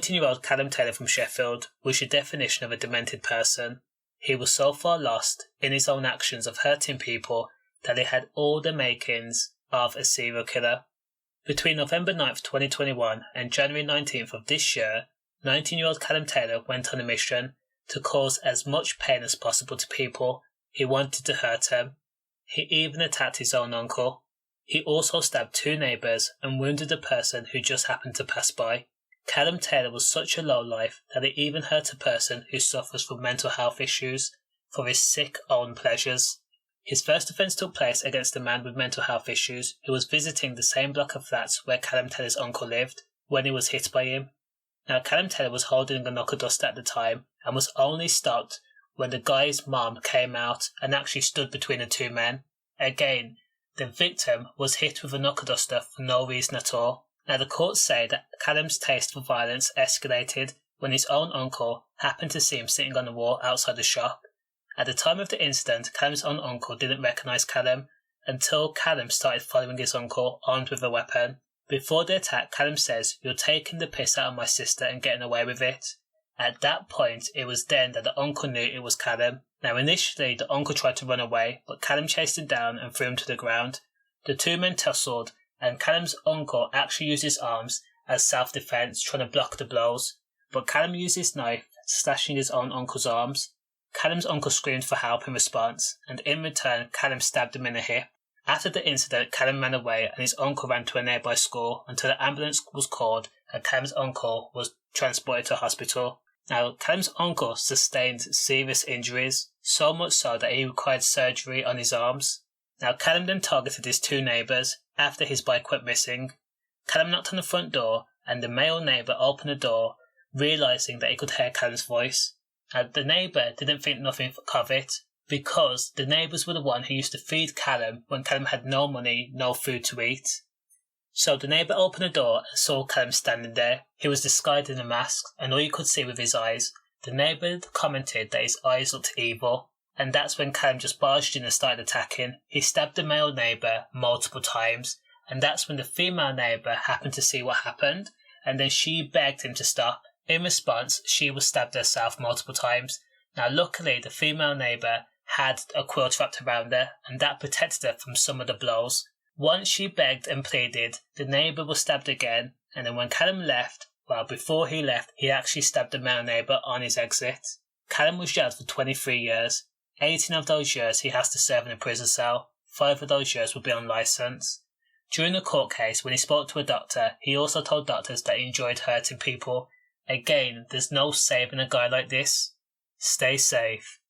19-year-old Callom Taylor from Sheffield was your definition of a demented person. He was so far lost in his own actions of hurting people that he had all the makings of a serial killer. Between November 9th, 2021 and January 19th of this year, 19-year-old Callom Taylor went on a mission to cause as much pain as possible to people he wanted to hurt them. He even attacked his own uncle. He also stabbed 2 neighbours and wounded a person who just happened to pass by. Callom Taylor was such a lowlife that he even hurt a person who suffers from mental health issues for his sick own pleasures. His first offence took place against a man with mental health issues who was visiting the same block of flats where Callom Taylor's uncle lived when he was hit by him. Now, Callom Taylor was holding a knuckle duster at the time and was only stopped when the guy's mom came out and actually stood between the 2 men. Again, the victim was hit with a knuckle duster for no reason at all. Now, the courts say that Callom's taste for violence escalated when his own uncle happened to see him sitting on the wall outside the shop. At the time of the incident, Callom's own uncle didn't recognise Callom until Callom started following his uncle armed with a weapon. Before the attack, Callom says, "You're taking the piss out of my sister and getting away with it." At that point, it was then that the uncle knew it was Callom. Now, initially, the uncle tried to run away, but Callom chased him down and threw him to the ground. The 2 men tussled, and Callom's uncle actually used his arms as self-defence, trying to block the blows. But Callom used his knife, slashing his own uncle's arms. Callom's uncle screamed for help in response, and in return, Callom stabbed him in the hip. After the incident, Callom ran away, and his uncle ran to a nearby school until the ambulance was called and Callom's uncle was transported to hospital. Now, Callom's uncle sustained serious injuries, so much so that he required surgery on his arms. Now, Callom then targeted his 2 neighbours after his bike went missing. Callom knocked on the front door, and the male neighbour opened the door, realising that he could hear Callom's voice. Now, the neighbour didn't think nothing of it, because the neighbours were the one who used to feed Callom when Callom had no money, no food to eat. So the neighbour opened the door and saw Callom standing there. He was disguised in a mask, and all you could see with his eyes. The neighbour commented that his eyes looked evil, and that's when Callom just barged in and started attacking. He stabbed the male neighbour multiple times, and that's when the female neighbour happened to see what happened, and then she begged him to stop. In response, she was stabbed herself multiple times. Now, luckily, the female neighbour had a quilt wrapped around her, and that protected her from some of the blows. Once she begged and pleaded, the neighbour was stabbed again, and then when Callom left, well, before he left, he actually stabbed the male neighbour on his exit. Callom was jailed for 23 years. 18 of those years he has to serve in a prison cell. 5 of those years will be on licence. During the court case, when he spoke to a doctor, he also told doctors that he enjoyed hurting people. Again, there's no saving a guy like this. Stay safe.